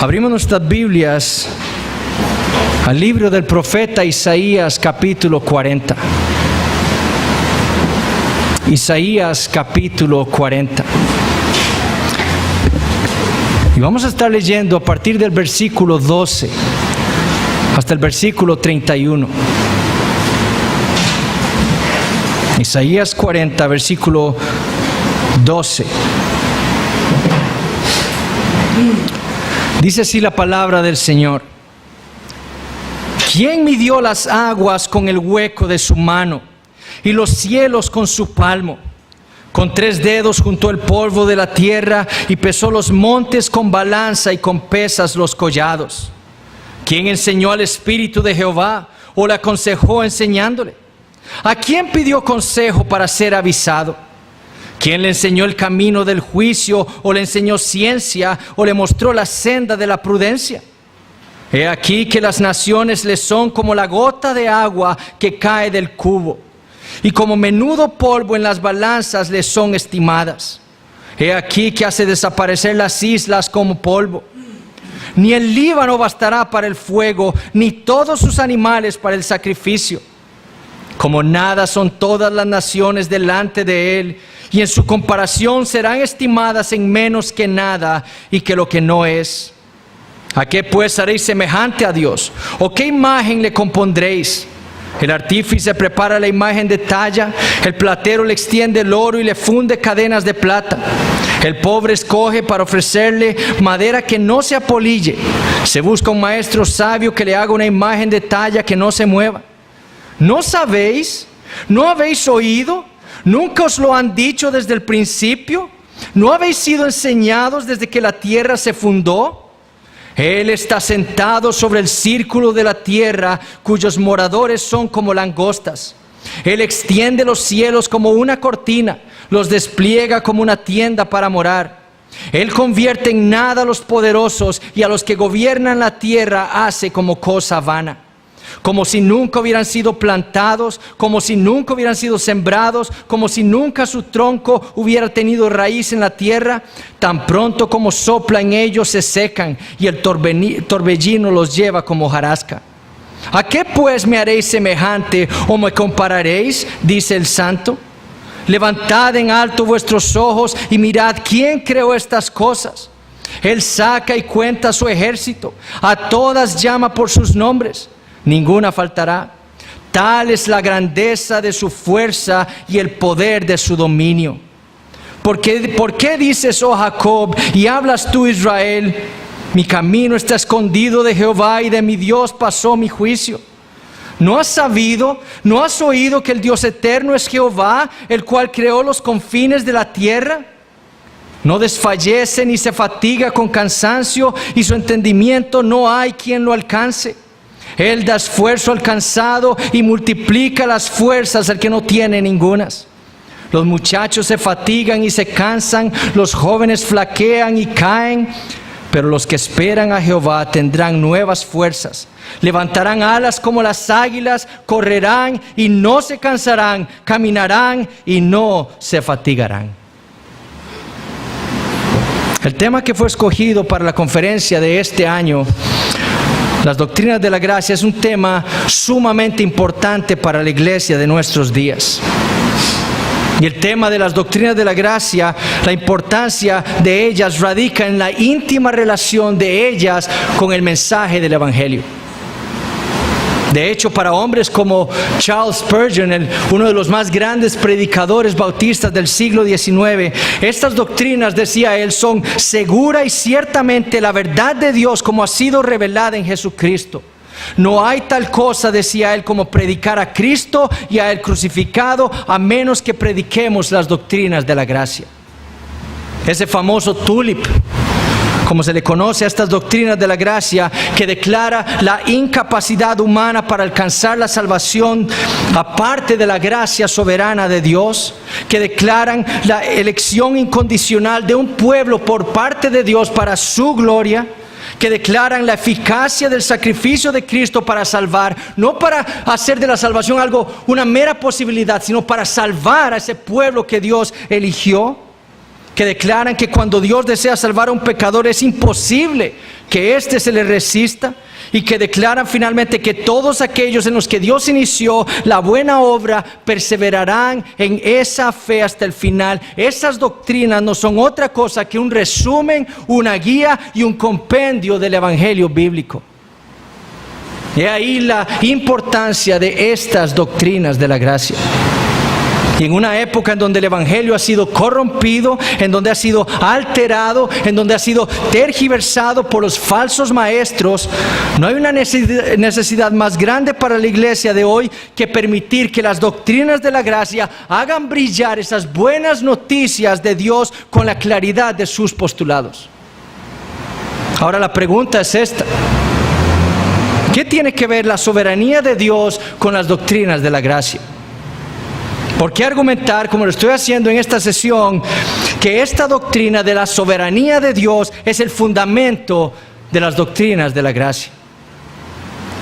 Abrimos nuestras Biblias al libro del profeta Isaías, capítulo 40. Isaías, capítulo 40. Y vamos a estar leyendo a partir del versículo 12 hasta el versículo 31. Isaías 40, versículo 12. Dice así la palabra del Señor: ¿Quién midió las aguas con el hueco de su mano y los cielos con su palmo? Con 3 dedos juntó el polvo de la tierra y pesó los montes con balanza y con pesas los collados. ¿Quién enseñó al Espíritu de Jehová o le aconsejó enseñándole? ¿A quién pidió consejo para ser avisado? ¿Quién le enseñó el camino del juicio o le enseñó ciencia o le mostró la senda de la prudencia? He aquí que las naciones le son como la gota de agua que cae del cubo, y como menudo polvo en las balanzas le son estimadas. He aquí que hace desaparecer las islas como polvo. Ni el Líbano bastará para el fuego, ni todos sus animales para el sacrificio. Como nada son todas las naciones delante de él, y en su comparación serán estimadas en menos que nada y que lo que no es. ¿A qué pues haréis semejante a Dios? ¿O qué imagen le compondréis? El artífice prepara la imagen de talla, el platero le extiende el oro y le funde cadenas de plata. El pobre escoge para ofrecerle madera que no se apolille. Se busca un maestro sabio que le haga una imagen de talla que no se mueva. ¿No sabéis? ¿No habéis oído? ¿Nunca os lo han dicho desde el principio? ¿No habéis sido enseñados desde que la tierra se fundó? Él está sentado sobre el círculo de la tierra, cuyos moradores son como langostas. Él extiende los cielos como una cortina, los despliega como una tienda para morar. Él convierte en nada a los poderosos y a los que gobiernan la tierra hace como cosa vana. Como si nunca hubieran sido plantados, como si nunca hubieran sido sembrados, como si nunca su tronco hubiera tenido raíz en la tierra. Tan pronto como sopla en ellos se secan y el torbellino los lleva como hojarasca. ¿A qué pues me haréis semejante o me compararéis? Dice el Santo. Levantad en alto vuestros ojos y mirad quién creó estas cosas. Él saca y cuenta su ejército, a todas llama por sus nombres. Ninguna faltará. Tal es la grandeza de su fuerza y el poder de su dominio. ¿Por qué dices, oh Jacob, y hablas tú, Israel? Mi camino está escondido de Jehová y de mi Dios pasó mi juicio. ¿No has sabido, no has oído que el Dios eterno es Jehová, el cual creó los confines de la tierra? No desfallece ni se fatiga con cansancio, y su entendimiento no hay quien lo alcance. Él da esfuerzo al cansado y multiplica las fuerzas al que no tiene ningunas. Los muchachos se fatigan y se cansan, los jóvenes flaquean y caen, pero los que esperan a Jehová tendrán nuevas fuerzas. Levantarán alas como las águilas, correrán y no se cansarán, caminarán y no se fatigarán. El tema que fue escogido para la conferencia de este año, las doctrinas de la gracia, es un tema sumamente importante para la iglesia de nuestros días. Y el tema de las doctrinas de la gracia, la importancia de ellas radica en la íntima relación de ellas con el mensaje del Evangelio. De hecho, para hombres como Charles Spurgeon, uno de los más grandes predicadores bautistas del siglo XIX, estas doctrinas, decía él, son segura y ciertamente la verdad de Dios como ha sido revelada en Jesucristo. No hay tal cosa, decía él, como predicar a Cristo y a Él crucificado, a menos que prediquemos las doctrinas de la gracia. Ese famoso tulip, como se le conoce a estas doctrinas de la gracia, que declara la incapacidad humana para alcanzar la salvación aparte de la gracia soberana de Dios, que declaran la elección incondicional de un pueblo por parte de Dios para su gloria, que declaran la eficacia del sacrificio de Cristo para salvar, no para hacer de la salvación una mera posibilidad, sino para salvar a ese pueblo que Dios eligió, que declaran que cuando Dios desea salvar a un pecador es imposible que éste se le resista, y que declaran finalmente que todos aquellos en los que Dios inició la buena obra perseverarán en esa fe hasta el final. Esas doctrinas no son otra cosa que un resumen, una guía y un compendio del Evangelio bíblico. Y ahí la importancia de estas doctrinas de la gracia. Y en una época en donde el Evangelio ha sido corrompido, en donde ha sido alterado, en donde ha sido tergiversado por los falsos maestros, no hay una necesidad más grande para la iglesia de hoy que permitir que las doctrinas de la gracia hagan brillar esas buenas noticias de Dios con la claridad de sus postulados. Ahora la pregunta es esta: ¿qué tiene que ver la soberanía de Dios con las doctrinas de la gracia? ¿Por qué argumentar, como lo estoy haciendo en esta sesión, que esta doctrina de la soberanía de Dios es el fundamento de las doctrinas de la gracia?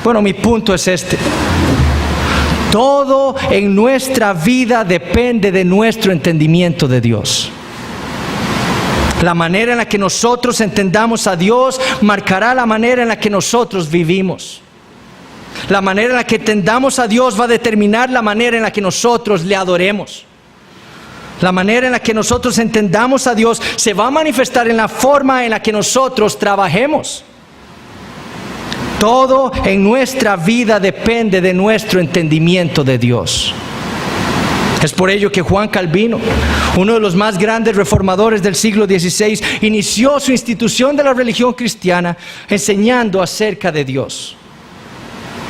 Bueno, mi punto es este: todo en nuestra vida depende de nuestro entendimiento de Dios. La manera en la que nosotros entendamos a Dios marcará la manera en la que nosotros vivimos. La manera en la que entendamos a Dios va a determinar la manera en la que nosotros le adoremos. La manera en la que nosotros entendamos a Dios se va a manifestar en la forma en la que nosotros trabajemos. Todo en nuestra vida depende de nuestro entendimiento de Dios. Es por ello que Juan Calvino, uno de los más grandes reformadores del siglo XVI, inició su institución de la religión cristiana enseñando acerca de Dios.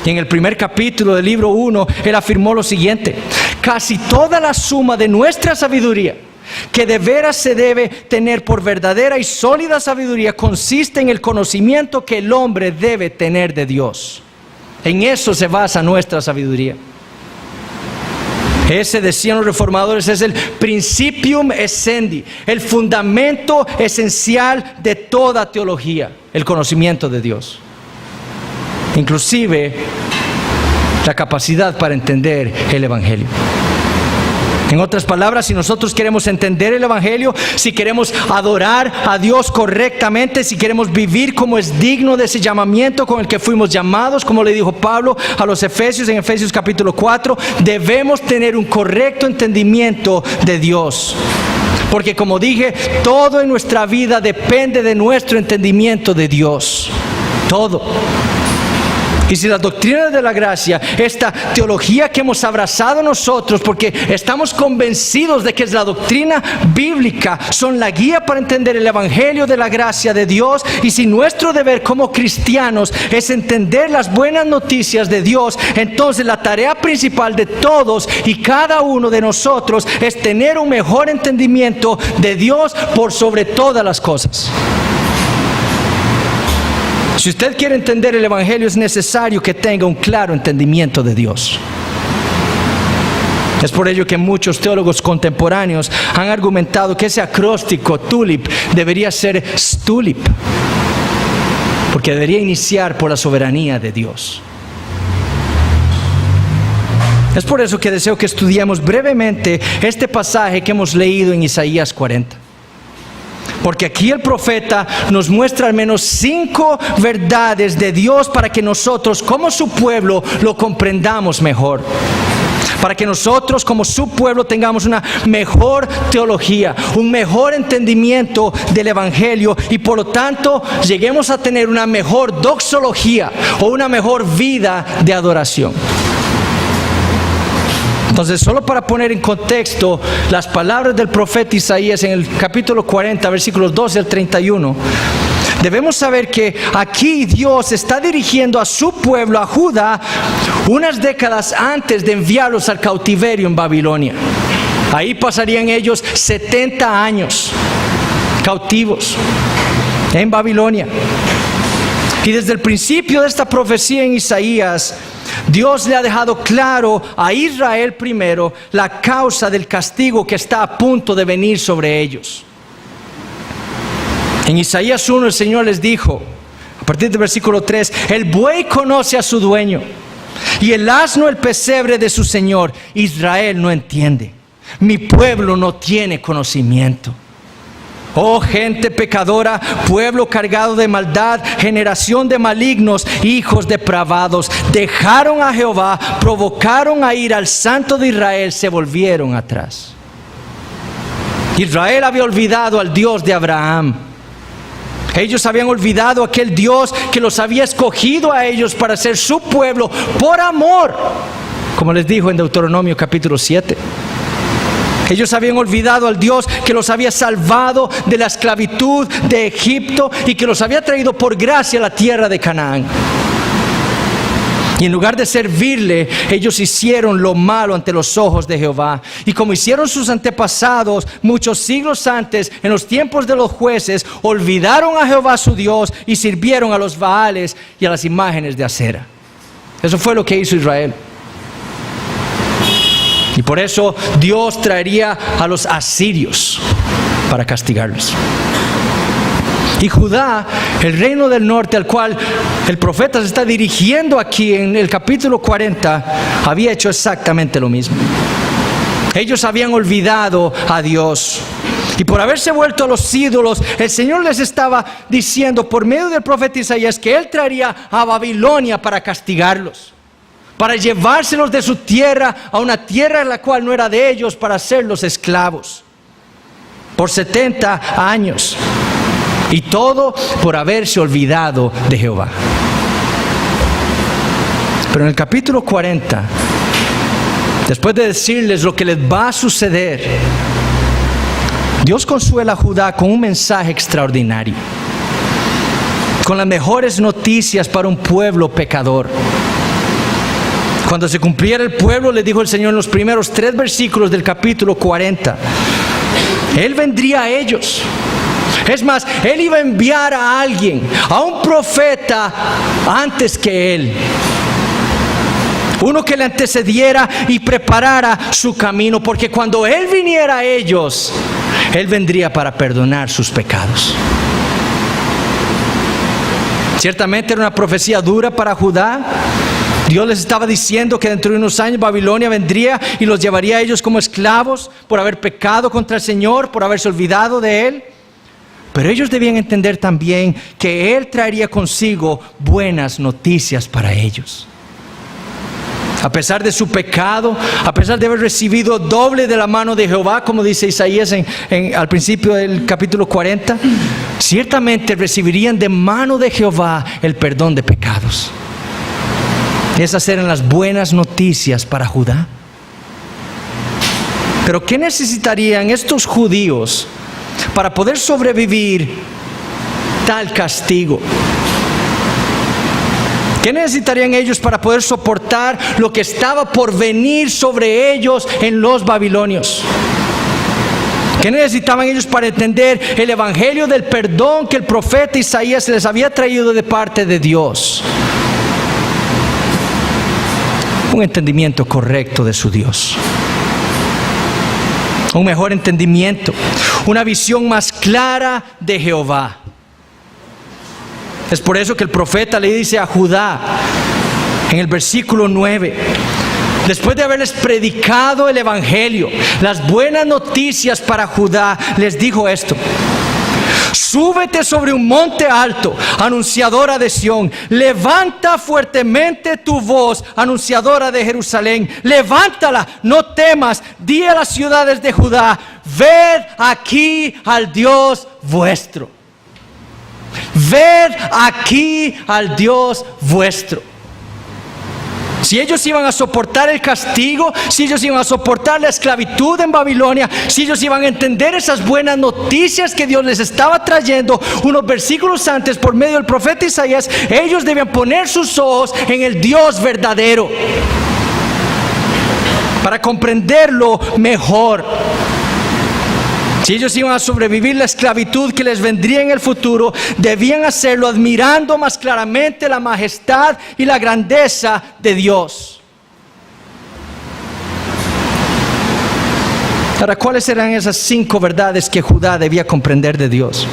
Y en el primer capítulo del libro 1, él afirmó lo siguiente: casi toda la suma de nuestra sabiduría, que de veras se debe tener por verdadera y sólida sabiduría, consiste en el conocimiento que el hombre debe tener de Dios. En eso se basa nuestra sabiduría. Ese, decían los reformadores, es el principium essendi, el fundamento esencial de toda teología, el conocimiento de Dios. Inclusive la capacidad para entender el Evangelio. En otras palabras, si nosotros queremos entender el Evangelio, si queremos adorar a Dios correctamente, si queremos vivir como es digno de ese llamamiento con el que fuimos llamados, como le dijo Pablo a los Efesios en Efesios capítulo 4, debemos tener un correcto entendimiento de Dios. Porque como dije, todo en nuestra vida depende de nuestro entendimiento de Dios. Todo. Y si las doctrinas de la gracia, esta teología que hemos abrazado nosotros, porque estamos convencidos de que es la doctrina bíblica, son la guía para entender el Evangelio de la gracia de Dios, y si nuestro deber como cristianos es entender las buenas noticias de Dios, entonces la tarea principal de todos y cada uno de nosotros es tener un mejor entendimiento de Dios por sobre todas las cosas. Si usted quiere entender el Evangelio, es necesario que tenga un claro entendimiento de Dios. Es por ello que muchos teólogos contemporáneos han argumentado que ese acróstico TULIP debería ser STULIP, porque debería iniciar por la soberanía de Dios. Es por eso que deseo que estudiemos brevemente este pasaje que hemos leído en Isaías 40. Porque aquí el profeta nos muestra al menos 5 verdades de Dios para que nosotros como su pueblo lo comprendamos mejor. Para que nosotros como su pueblo tengamos una mejor teología, un mejor entendimiento del Evangelio y por lo tanto lleguemos a tener una mejor doxología o una mejor vida de adoración. Entonces, solo para poner en contexto las palabras del profeta Isaías en el capítulo 40, versículos 12 al 31, debemos saber que aquí Dios está dirigiendo a su pueblo, a Judá, unas décadas antes de enviarlos al cautiverio en Babilonia. Ahí pasarían ellos 70 años cautivos en Babilonia. Y desde el principio de esta profecía en Isaías, Dios le ha dejado claro a Israel primero la causa del castigo que está a punto de venir sobre ellos. En Isaías 1 el Señor les dijo, a partir del versículo 3, el buey conoce a su dueño y el asno el pesebre de su Señor. Israel no entiende, mi pueblo no tiene conocimiento. Oh gente pecadora, pueblo cargado de maldad, generación de malignos, hijos depravados, dejaron a Jehová, provocaron a ir al Santo de Israel, se volvieron atrás. Israel había olvidado al Dios de Abraham. Ellos habían olvidado a aquel Dios que los había escogido a ellos para ser su pueblo por amor, como les dijo en Deuteronomio capítulo 7. Ellos habían olvidado al Dios que los había salvado de la esclavitud de Egipto y que los había traído por gracia a la tierra de Canaán. Y en lugar de servirle, ellos hicieron lo malo ante los ojos de Jehová. Y como hicieron sus antepasados muchos siglos antes, en los tiempos de los jueces, olvidaron a Jehová su Dios y sirvieron a los Baales y a las imágenes de acera. Eso fue lo que hizo Israel. Y por eso Dios traería a los asirios para castigarlos. Y Judá, el reino del norte al cual el profeta se está dirigiendo aquí en el capítulo 40, había hecho exactamente lo mismo. Ellos habían olvidado a Dios. Y por haberse vuelto a los ídolos, el Señor les estaba diciendo por medio del profeta Isaías que Él traería a Babilonia para castigarlos, para llevárselos de su tierra a una tierra en la cual no era de ellos, para hacerlos esclavos por 70 años. Y todo por haberse olvidado de Jehová. Pero en el capítulo 40, después de decirles lo que les va a suceder, Dios consuela a Judá con un mensaje extraordinario, con las mejores noticias para un pueblo pecador. Cuando se cumpliera el pueblo, le dijo el Señor en los primeros 3 versículos del capítulo 40, Él vendría a ellos. Es más, Él iba a enviar a alguien, a un profeta antes que Él. Uno que le antecediera y preparara su camino, porque cuando Él viniera a ellos, Él vendría para perdonar sus pecados. Ciertamente era una profecía dura para Judá. Dios les estaba diciendo que dentro de unos años Babilonia vendría y los llevaría a ellos como esclavos por haber pecado contra el Señor, por haberse olvidado de Él. Pero ellos debían entender también que Él traería consigo buenas noticias para ellos. A pesar de su pecado, a pesar de haber recibido doble de la mano de Jehová, como dice Isaías al principio del capítulo 40, ciertamente recibirían de mano de Jehová el perdón de pecados. Esas eran las buenas noticias para Judá. Pero ¿qué necesitarían estos judíos para poder sobrevivir tal castigo? ¿Qué necesitarían ellos para poder soportar lo que estaba por venir sobre ellos en los babilonios? ¿Qué necesitaban ellos para entender el evangelio del perdón que el profeta Isaías les había traído de parte de Dios? Un entendimiento correcto de su Dios, un mejor entendimiento, una visión más clara de Jehová. Es por eso que el profeta le dice a Judá en el versículo 9, después de haberles predicado el evangelio, las buenas noticias para Judá, les dijo esto: súbete sobre un monte alto, anunciadora de Sión. Levanta fuertemente tu voz, anunciadora de Jerusalén. Levántala, no temas. Di a las ciudades de Judá: ved aquí al Dios vuestro. Ved aquí al Dios vuestro. Si ellos iban a soportar el castigo, si ellos iban a soportar la esclavitud en Babilonia, si ellos iban a entender esas buenas noticias que Dios les estaba trayendo unos versículos antes por medio del profeta Isaías, ellos debían poner sus ojos en el Dios verdadero para comprenderlo mejor. Si ellos iban a sobrevivir la esclavitud que les vendría en el futuro, debían hacerlo admirando más claramente la majestad y la grandeza de Dios. Ahora, ¿cuáles eran esas 5 verdades que Judá debía comprender de Dios?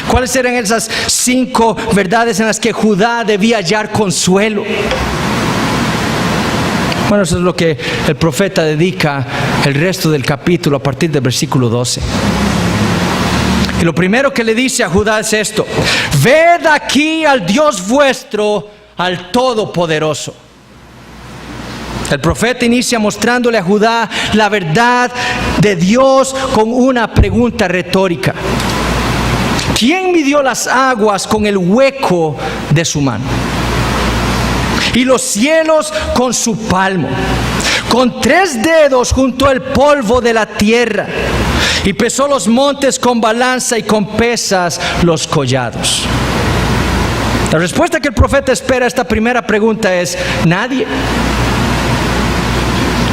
¿Cuáles eran esas 5 verdades en las que Judá debía hallar consuelo? Bueno, eso es lo que el profeta dedica el resto del capítulo a partir del versículo 12. Y lo primero que le dice a Judá es esto: ved aquí al Dios vuestro, al Todopoderoso. El profeta inicia mostrándole a Judá la verdad de Dios con una pregunta retórica: ¿quién midió las aguas con el hueco de su mano? Y los cielos con su palmo. Con 3 dedos juntó el polvo de la tierra. Y pesó los montes con balanza y con pesas los collados. La respuesta que el profeta espera a esta primera pregunta es: nadie.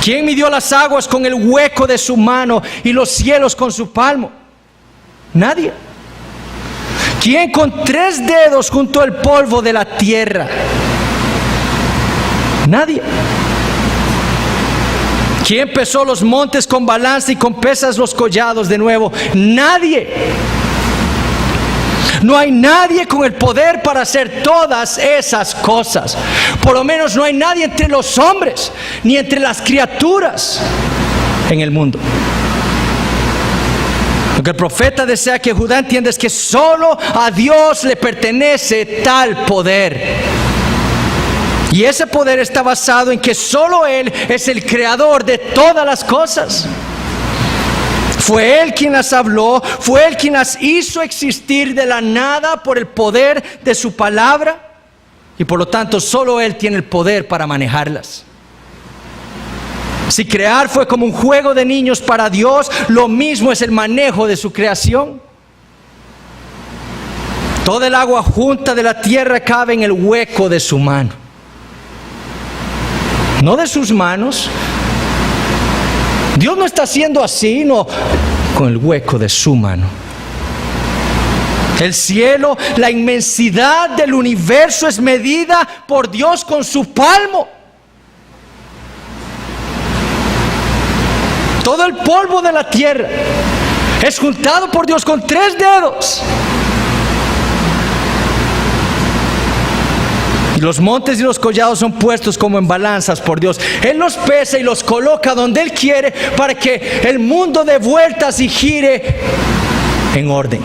¿Quién midió las aguas con el hueco de su mano y los cielos con su palmo? Nadie. ¿Quién con 3 dedos juntó el polvo de la tierra? Nadie. ¿Quién pesó los montes con balanza y con pesas los collados? De nuevo, nadie. No hay nadie con el poder para hacer todas esas cosas. Por lo menos no hay nadie entre los hombres, ni entre las criaturas en el mundo. Lo que el profeta desea que Judá entienda es que solo a Dios le pertenece tal poder. Y ese poder está basado en que solo Él es el creador de todas las cosas. Fue Él quien las habló, fue Él quien las hizo existir de la nada por el poder de su palabra. Y por lo tanto solo Él tiene el poder para manejarlas. Si crear fue como un juego de niños para Dios, lo mismo es el manejo de su creación. Toda el agua junta de la tierra cabe en el hueco de su mano. No de sus manos. Dios no está haciendo así, no, con el hueco de su mano. El cielo, la inmensidad del universo es medida por Dios con su palmo. Todo el polvo de la tierra es juntado por Dios con 3 dedos. Y los montes y los collados son puestos como en balanzas por Dios. Él los pesa y los coloca donde Él quiere para que el mundo dé vueltas y gire en orden,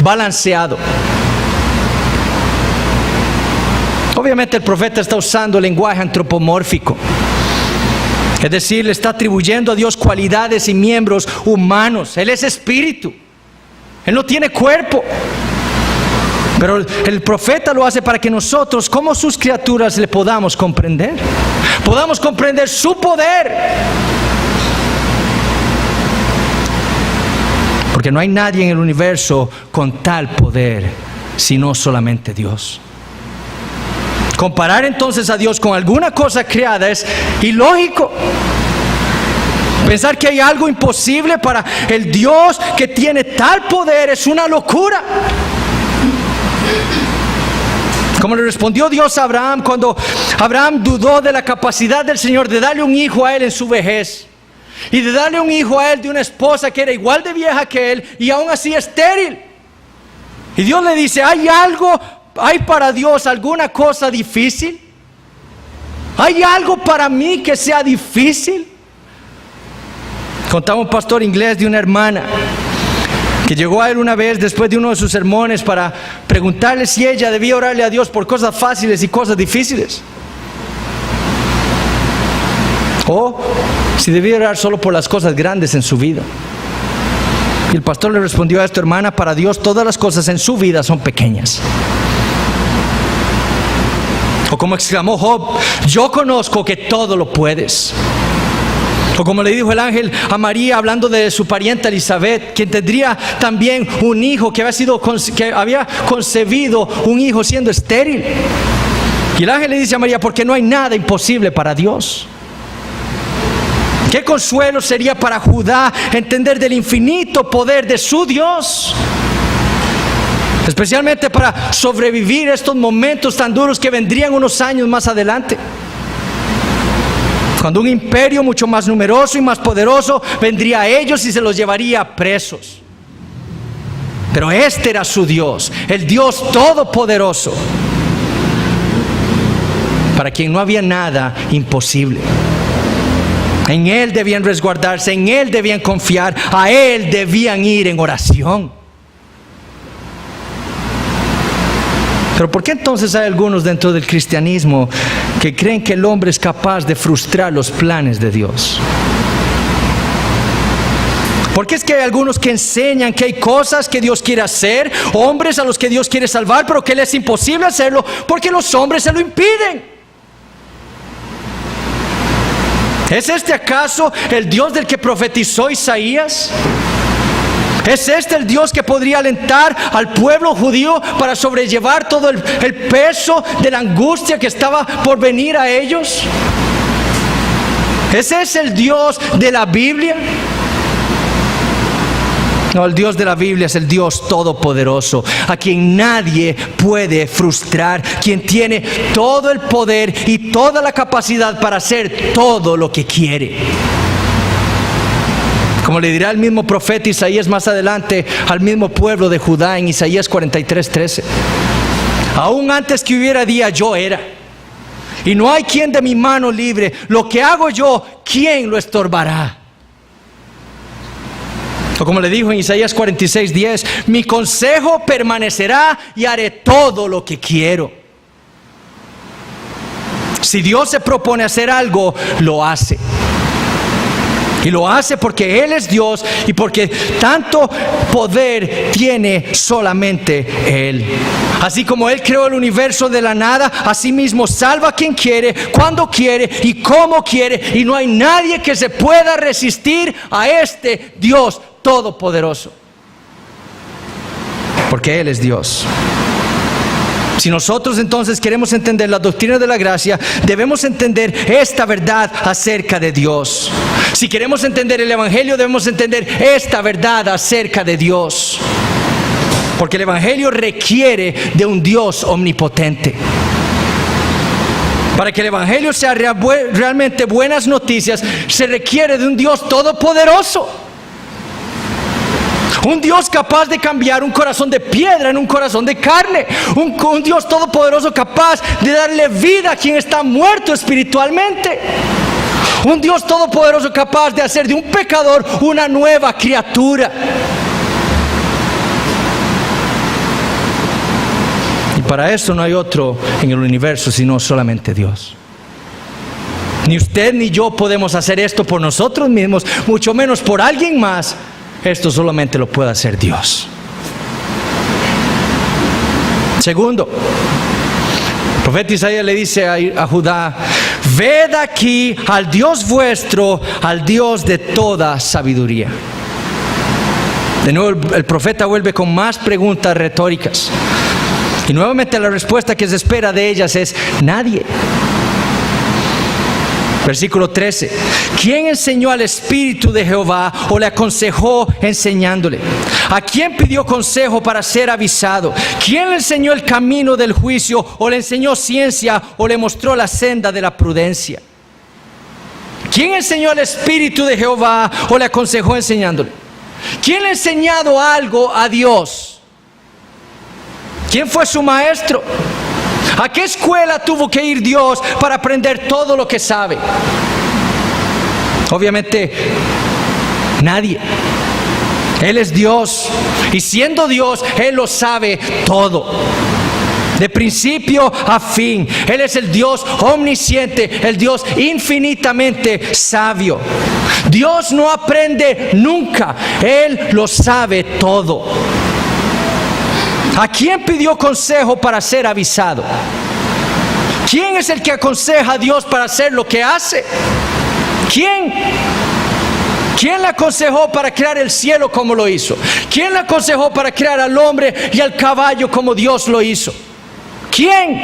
balanceado. Obviamente el profeta está usando lenguaje antropomórfico. Es decir, le está atribuyendo a Dios cualidades y miembros humanos. Él es espíritu. Él no tiene cuerpo. Pero el profeta lo hace para que nosotros, como sus criaturas, le podamos comprender. Podamos comprender su poder. Porque no hay nadie en el universo con tal poder, sino solamente Dios. Comparar entonces a Dios con alguna cosa creada es ilógico. Pensar que hay algo imposible para el Dios que tiene tal poder es una locura. Como le respondió Dios a Abraham cuando Abraham dudó de la capacidad del Señor de darle un hijo a él en su vejez, y de darle un hijo a él de una esposa que era igual de vieja que él y aún así estéril. Y Dios le dice: ¿hay para Dios alguna cosa difícil? ¿Hay algo para mí que sea difícil? Contaba un pastor inglés de una hermana que llegó a él una vez después de uno de sus sermones para preguntarle si ella debía orarle a Dios por cosas fáciles y cosas difíciles, o si debía orar solo por las cosas grandes en su vida. Y el pastor le respondió a esto: hermana, para Dios todas las cosas en su vida son pequeñas. O como exclamó Job: yo conozco que todo lo puedes. O como le dijo el ángel a María hablando de su parienta Elizabeth, quien tendría también un hijo que había concebido un hijo siendo estéril. Y el ángel le dice a María: porque no hay nada imposible para Dios. Qué consuelo sería para Judá entender del infinito poder de su Dios, especialmente para sobrevivir estos momentos tan duros que vendrían unos años más adelante, cuando un imperio mucho más numeroso y más poderoso vendría a ellos y se los llevaría presos. Pero este era su Dios, el Dios todopoderoso, para quien no había nada imposible. En Él debían resguardarse, en Él debían confiar, a Él debían ir en oración. Pero ¿por qué entonces hay algunos dentro del cristianismo que creen que el hombre es capaz de frustrar los planes de Dios? Porque es que hay algunos que enseñan que hay cosas que Dios quiere hacer, hombres a los que Dios quiere salvar, pero que les es imposible hacerlo porque los hombres se lo impiden. ¿Es este acaso el Dios del que profetizó Isaías? ¿Es este el Dios que podría alentar al pueblo judío para sobrellevar todo el peso de la angustia que estaba por venir a ellos? ¿Ese es el Dios de la Biblia? No, el Dios de la Biblia es el Dios todopoderoso, a quien nadie puede frustrar, quien tiene todo el poder y toda la capacidad para hacer todo lo que quiere. Como le dirá el mismo profeta Isaías más adelante al mismo pueblo de Judá en Isaías 43:13. Aún antes que hubiera día, yo era. Y no hay quien de mi mano libre. Lo que hago yo, ¿quién lo estorbará? O como le dijo en Isaías 46:10, mi consejo permanecerá y haré todo lo que quiero. Si Dios se propone hacer algo, lo hace. Y lo hace porque Él es Dios y porque tanto poder tiene solamente Él. Así como Él creó el universo de la nada, así mismo salva a quien quiere, cuando quiere y como quiere. Y no hay nadie que se pueda resistir a este Dios todopoderoso. Porque Él es Dios. Si nosotros entonces queremos entender la doctrina de la gracia, debemos entender esta verdad acerca de Dios. Si queremos entender el Evangelio, debemos entender esta verdad acerca de Dios. Porque el Evangelio requiere de un Dios omnipotente. Para que el Evangelio sea realmente buenas noticias, se requiere de un Dios todopoderoso. Un Dios capaz de cambiar un corazón de piedra en un corazón de carne. Un Dios todopoderoso capaz de darle vida a quien está muerto espiritualmente. Un Dios todopoderoso capaz de hacer de un pecador una nueva criatura. Y para esto no hay otro en el universo sino solamente Dios. Ni usted ni yo podemos hacer esto por nosotros mismos, mucho menos por alguien más. Esto solamente lo puede hacer Dios. Segundo, el profeta Isaías le dice a Judá: ved aquí al Dios vuestro, al Dios de toda sabiduría. De nuevo el profeta vuelve con más preguntas retóricas. Y nuevamente la respuesta que se espera de ellas es: nadie. Versículo 13. ¿Quién enseñó al Espíritu de Jehová o le aconsejó enseñándole? ¿A quién pidió consejo para ser avisado? ¿Quién le enseñó el camino del juicio o le enseñó ciencia o le mostró la senda de la prudencia? ¿Quién enseñó al Espíritu de Jehová o le aconsejó enseñándole? ¿Quién le ha enseñado algo a Dios? ¿Quién fue su maestro? ¿A qué escuela tuvo que ir Dios para aprender todo lo que sabe? Obviamente, nadie. Él es Dios. Y siendo Dios, Él lo sabe todo. De principio a fin. Él es el Dios omnisciente, el Dios infinitamente sabio. Dios no aprende nunca. Él lo sabe todo. ¿A quién pidió consejo para ser avisado? ¿Quién es el que aconseja a Dios para hacer lo que hace? ¿Quién? ¿Quién le aconsejó para crear el cielo como lo hizo? ¿Quién le aconsejó para crear al hombre y al caballo como Dios lo hizo? ¿Quién?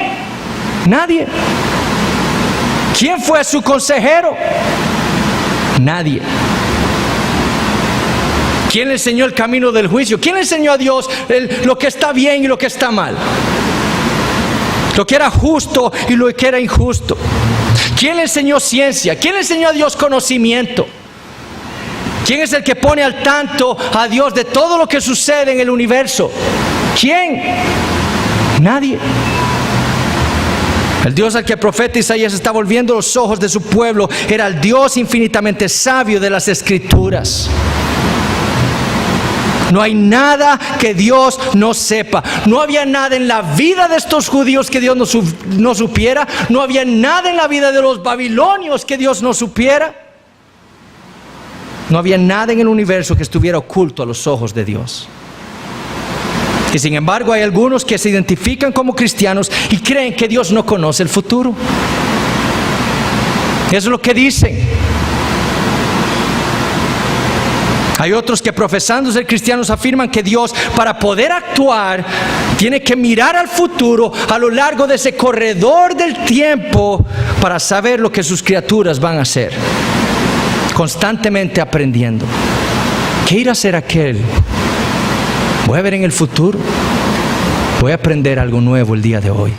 Nadie. ¿Quién fue su consejero? Nadie. ¿Quién le enseñó el camino del juicio? ¿Quién le enseñó a Dios lo que está bien y lo que está mal? Lo que era justo y lo que era injusto. ¿Quién le enseñó ciencia? ¿Quién le enseñó a Dios conocimiento? ¿Quién es el que pone al tanto a Dios de todo lo que sucede en el universo? ¿Quién? Nadie. El Dios al que el profeta Isaías está volviendo los ojos de su pueblo era el Dios infinitamente sabio de las Escrituras. No hay nada que Dios no sepa. No había nada en la vida de estos judíos que Dios no supiera. No había nada en la vida de los babilonios que Dios no supiera. No había nada en el universo que estuviera oculto a los ojos de Dios. Y sin embargo hay algunos que se identifican como cristianos y creen que Dios no conoce el futuro. Eso es lo que dicen. Hay otros que, profesando ser cristianos, afirman que Dios, para poder actuar, tiene que mirar al futuro a lo largo de ese corredor del tiempo para saber lo que sus criaturas van a hacer. Constantemente aprendiendo. ¿Qué irá a hacer aquel? Voy a ver en el futuro. Voy a aprender algo nuevo el día de hoy.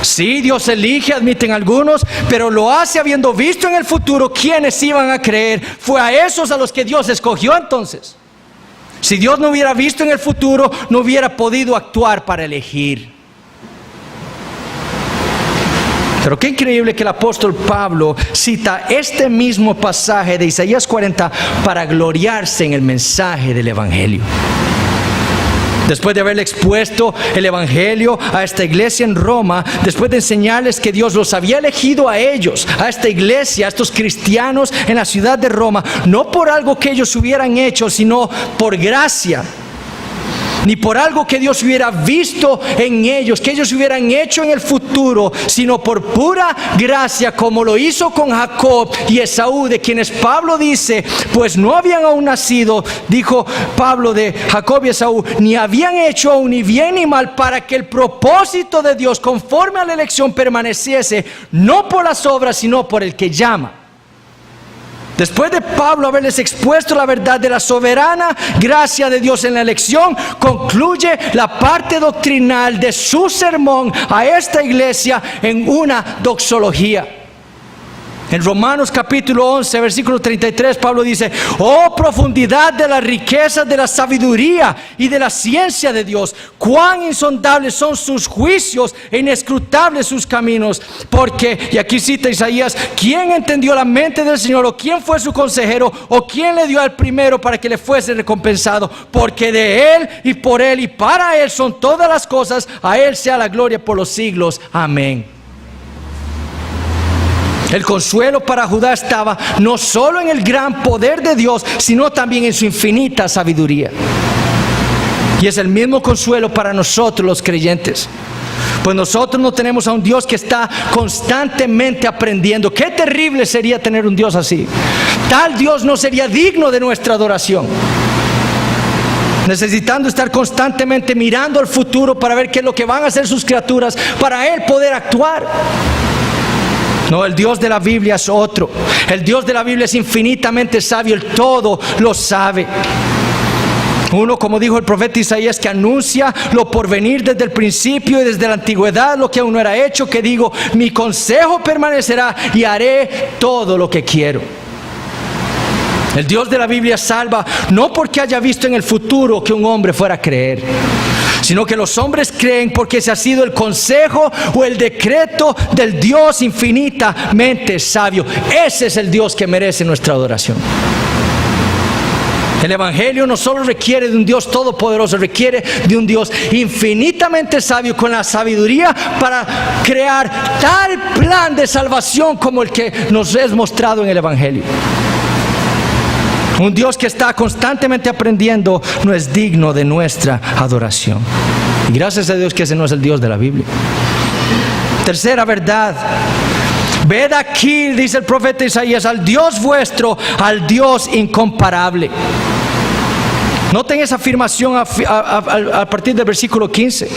Sí, Dios elige, admiten algunos, pero lo hace habiendo visto en el futuro quiénes iban a creer. Fue a esos a los que Dios escogió entonces. Si Dios no hubiera visto en el futuro, no hubiera podido actuar para elegir. Pero qué increíble que el apóstol Pablo cita este mismo pasaje de Isaías 40 para gloriarse en el mensaje del Evangelio. Después de haberle expuesto el Evangelio a esta iglesia en Roma, después de enseñarles que Dios los había elegido a ellos, a esta iglesia, a estos cristianos en la ciudad de Roma, no por algo que ellos hubieran hecho, sino por gracia, ni por algo que Dios hubiera visto en ellos, que ellos hubieran hecho en el futuro, sino por pura gracia, como lo hizo con Jacob y Esaú, de quienes Pablo dice, pues no habían aún nacido, dijo Pablo de Jacob y Esaú, ni habían hecho aún ni bien ni mal, para que el propósito de Dios conforme a la elección permaneciese, no por las obras, sino por el que llama. Después de Pablo haberles expuesto la verdad de la soberana gracia de Dios en la elección, concluye la parte doctrinal de su sermón a esta iglesia en una doxología. En Romanos capítulo 11, versículo 33, Pablo dice, oh profundidad de las riquezas de la sabiduría y de la ciencia de Dios, cuán insondables son sus juicios e inescrutables sus caminos. Porque, y aquí cita Isaías, ¿quién entendió la mente del Señor? ¿O quién fue su consejero? ¿O quién le dio al primero para que le fuese recompensado? Porque de Él y por Él y para Él son todas las cosas, a Él sea la gloria por los siglos. Amén. El consuelo para Judá estaba no solo en el gran poder de Dios, sino también en su infinita sabiduría. Y es el mismo consuelo para nosotros los creyentes. Pues nosotros no tenemos a un Dios que está constantemente aprendiendo. Qué terrible sería tener un Dios así. Tal Dios no sería digno de nuestra adoración. Necesitando estar constantemente mirando al futuro para ver qué es lo que van a hacer sus criaturas, para Él poder actuar. No, el Dios de la Biblia es otro. El Dios de la Biblia es infinitamente sabio, Él todo lo sabe. Uno, como dijo el profeta Isaías, que anuncia lo por venir desde el principio y desde la antigüedad, lo que aún no era hecho, que digo, mi consejo permanecerá y haré todo lo que quiero. El Dios de la Biblia salva no porque haya visto en el futuro que un hombre fuera a creer, sino que los hombres creen porque ese ha sido el consejo o el decreto del Dios infinitamente sabio. Ese es el Dios que merece nuestra adoración. El Evangelio no solo requiere de un Dios todopoderoso, requiere de un Dios infinitamente sabio, con la sabiduría para crear tal plan de salvación como el que nos es mostrado en el Evangelio. Un Dios que está constantemente aprendiendo no es digno de nuestra adoración. Y gracias a Dios que ese no es el Dios de la Biblia. Tercera verdad. Ved aquí, dice el profeta Isaías, al Dios vuestro, al Dios incomparable. Noten esa afirmación a partir del versículo 15.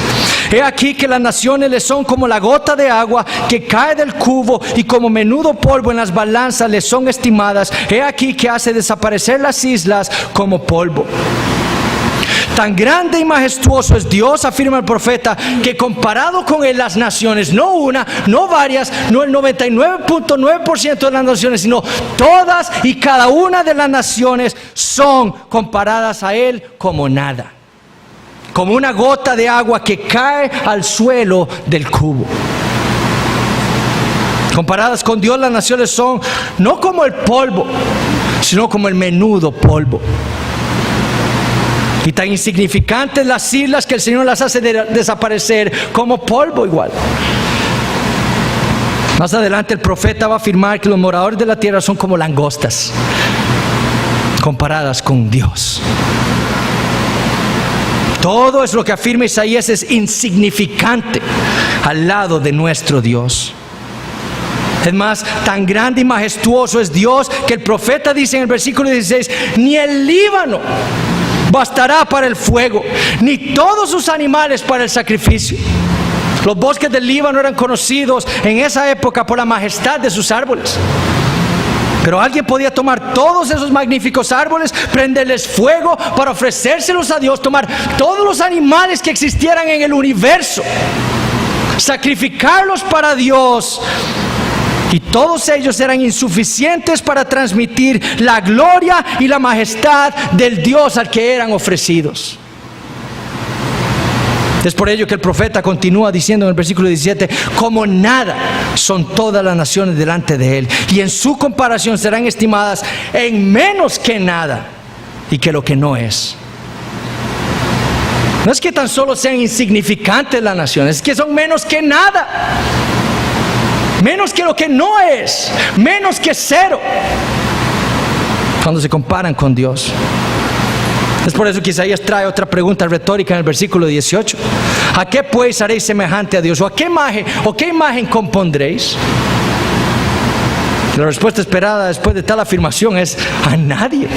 He aquí que las naciones le son como la gota de agua que cae del cubo, y como menudo polvo en las balanzas le son estimadas. He aquí que hace desaparecer las islas como polvo. Tan grande y majestuoso es Dios, afirma el profeta, que comparado con Él las naciones, no una, no varias, no el 99.9% de las naciones, sino todas y cada una de las naciones son comparadas a Él como nada. Como una gota de agua que cae al suelo del cubo. Comparadas con Dios, las naciones son no como el polvo, sino como el menudo polvo. Y tan insignificantes las islas que el Señor las hace desaparecer como polvo igual. Más adelante el profeta va a afirmar que los moradores de la tierra son como langostas comparadas con Dios. Todo es lo que afirma Isaías es insignificante al lado de nuestro Dios. Es más, tan grande y majestuoso es Dios que el profeta dice en el versículo 16, ni el Líbano bastará para el fuego, ni todos sus animales para el sacrificio. Los bosques del Líbano eran conocidos en esa época por la majestad de sus árboles. Pero alguien podía tomar todos esos magníficos árboles, prenderles fuego para ofrecérselos a Dios, tomar todos los animales que existieran en el universo, sacrificarlos para Dios. Y todos ellos eran insuficientes para transmitir la gloria y la majestad del Dios al que eran ofrecidos. Es por ello que el profeta continúa diciendo en el versículo 17, como nada son todas las naciones delante de él, y en su comparación serán estimadas en menos que nada y que lo que no es. No es que tan solo sean insignificantes las naciones, es que son menos que nada, menos que lo que no es, menos que cero, cuando se comparan con Dios. Es por eso que Isaías trae otra pregunta retórica en el versículo 18. ¿A qué pues haréis semejante a Dios? ¿O a qué imagen compondréis? La respuesta esperada después de tal afirmación es a nadie.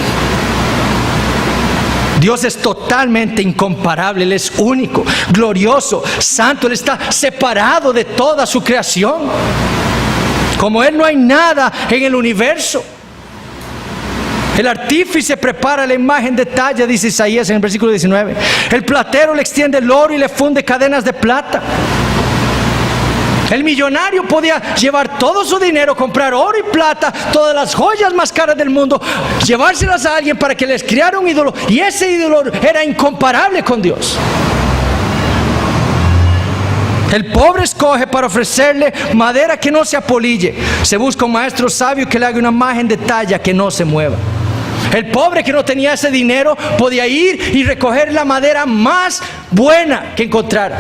Dios es totalmente incomparable, Él es único, glorioso, santo, Él está separado de toda su creación. Como Él no hay nada en el universo. El artífice prepara la imagen de talla, dice Isaías en el versículo 19. El platero le extiende el oro y le funde cadenas de plata. El millonario podía llevar todo su dinero, comprar oro y plata, todas las joyas más caras del mundo, llevárselas a alguien para que les creara un ídolo, y ese ídolo era incomparable con Dios. El pobre escoge para ofrecerle madera que no se apolille. Se busca un maestro sabio que le haga una imagen de talla que no se mueva. El pobre que no tenía ese dinero podía ir y recoger la madera más buena que encontrara,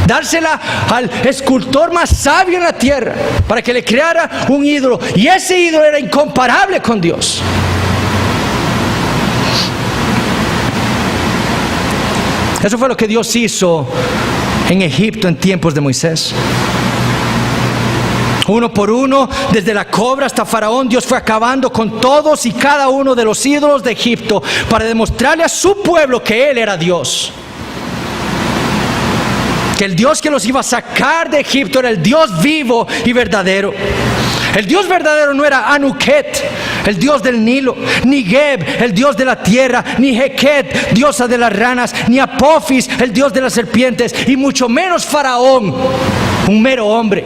dársela al escultor más sabio en la tierra para que le creara un ídolo, y ese ídolo era incomparable con Dios. Eso fue lo que Dios hizo en Egipto en tiempos de Moisés. Uno por uno, desde la cobra hasta Faraón, Dios fue acabando con todos y cada uno de los ídolos de Egipto para demostrarle a su pueblo que Él era Dios. Que el Dios que los iba a sacar de Egipto era el Dios vivo y verdadero. El Dios verdadero no era Anuket, el Dios del Nilo, ni Geb, el Dios de la tierra, ni Heket, diosa de las ranas, ni Apophis, el Dios de las serpientes, y mucho menos Faraón, un mero hombre.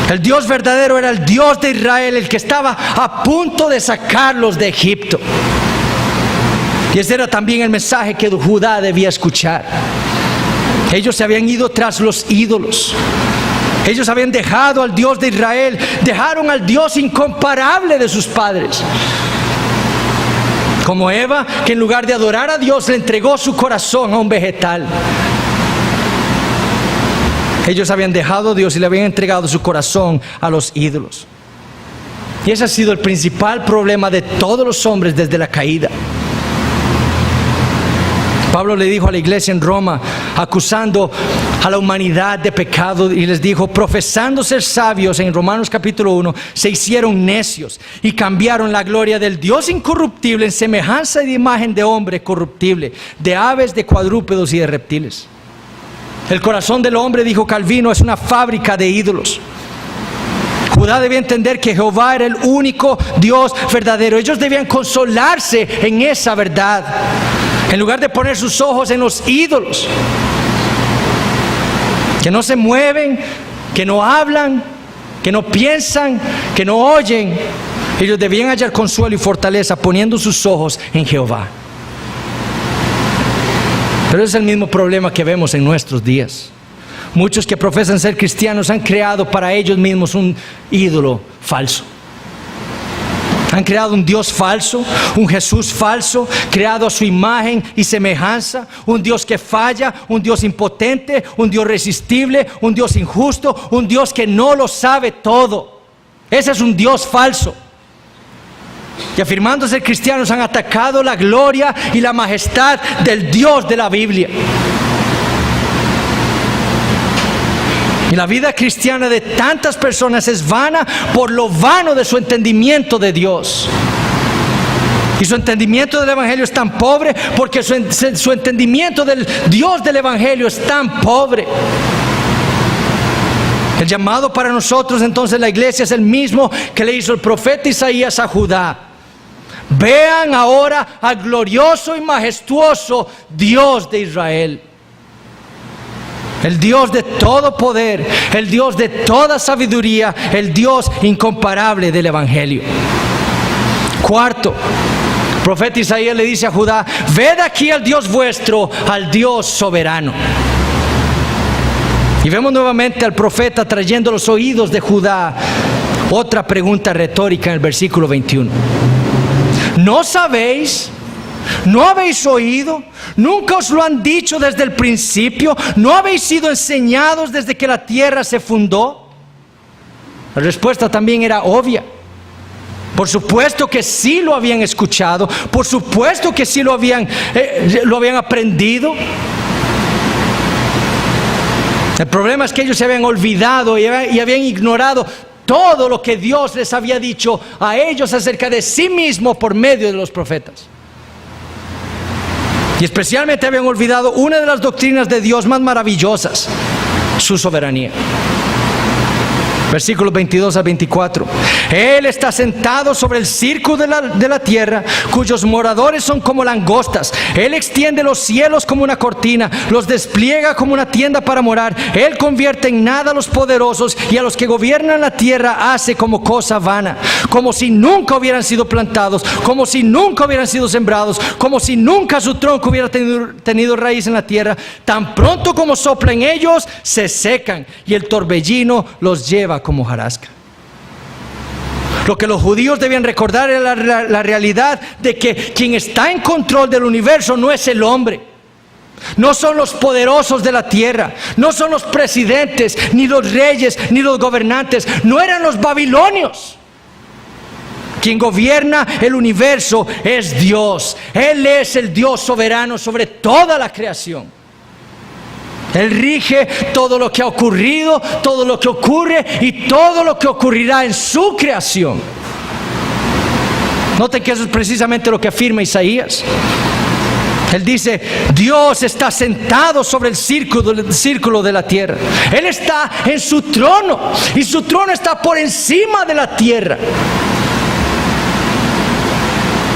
El Dios verdadero era el Dios de Israel, el que estaba a punto de sacarlos de Egipto. Y ese era también el mensaje que Judá debía escuchar. Ellos se habían ido tras los ídolos. Ellos habían dejado al Dios de Israel, dejaron al Dios incomparable de sus padres. Como Eva, que en lugar de adorar a Dios le entregó su corazón a un vegetal. Ellos habían dejado a Dios y le habían entregado su corazón a los ídolos. Y ese ha sido el principal problema de todos los hombres desde la caída. Pablo le dijo a la iglesia en Roma, acusando a la humanidad de pecado, y les dijo, profesando ser sabios, en Romanos capítulo 1, se hicieron necios y cambiaron la gloria del Dios incorruptible en semejanza y de imagen de hombre corruptible, de aves, de cuadrúpedos y de reptiles. El corazón del hombre, dijo Calvino, es una fábrica de ídolos. Judá debía entender que Jehová era el único Dios verdadero. Ellos debían consolarse en esa verdad, en lugar de poner sus ojos en los ídolos, que no se mueven, que no hablan, que no piensan, que no oyen. Ellos debían hallar consuelo y fortaleza poniendo sus ojos en Jehová. Pero es el mismo problema que vemos en nuestros días. Muchos que profesan ser cristianos han creado para ellos mismos un ídolo falso. Han creado un Dios falso, un Jesús falso, creado a su imagen y semejanza, un Dios que falla, un Dios impotente, un Dios irresistible, un Dios injusto, un Dios que no lo sabe todo. Ese es un Dios falso. Y afirmando ser cristianos han atacado la gloria y la majestad del Dios de la Biblia. Y la vida cristiana de tantas personas es vana por lo vano de su entendimiento de Dios. Y su entendimiento del Evangelio es tan pobre porque su entendimiento del Dios del Evangelio es tan pobre. El llamado para nosotros entonces la iglesia es el mismo que le hizo el profeta Isaías a Judá. Vean ahora al glorioso y majestuoso Dios de Israel. El Dios de todo poder, el Dios de toda sabiduría, el Dios incomparable del Evangelio. Cuarto, el profeta Isaías le dice a Judá: ved aquí al Dios vuestro, al Dios soberano. Y vemos nuevamente al profeta trayendo los oídos de Judá otra pregunta retórica en el versículo 21. ¿No sabéis? ¿No habéis oído? ¿Nunca os lo han dicho desde el principio? ¿No habéis sido enseñados desde que la tierra se fundó? La respuesta también era obvia. Por supuesto que sí lo habían escuchado. Por supuesto que sí lo habían aprendido. El problema es que ellos se habían olvidado y habían ignorado todo lo que Dios les había dicho a ellos acerca de sí mismo por medio de los profetas. Y especialmente habían olvidado una de las doctrinas de Dios más maravillosas: su soberanía. Versículos 22 a 24. Él está sentado sobre el círculo de la tierra, cuyos moradores son como langostas. Él extiende los cielos como una cortina, los despliega como una tienda para morar. Él convierte en nada a los poderosos, y a los que gobiernan la tierra hace como cosa vana, como si nunca hubieran sido plantados, como si nunca hubieran sido sembrados, como si nunca su tronco hubiera tenido raíz en la tierra. Tan pronto como sopla en ellos, se secan, y el torbellino los lleva como hojarasca. Lo que los judíos debían recordar era la realidad de que quien está en control del universo no es el hombre, no son los poderosos de la tierra, no son los presidentes, ni los reyes, ni los gobernantes, no eran los babilonios. Quien gobierna el universo es Dios. Él es el Dios soberano sobre toda la creación. Él rige todo lo que ha ocurrido, todo lo que ocurre y todo lo que ocurrirá en su creación. Noten que eso es precisamente lo que afirma Isaías. Él dice: Dios está sentado sobre el círculo de la tierra. Él está en su trono, y su trono está por encima de la tierra.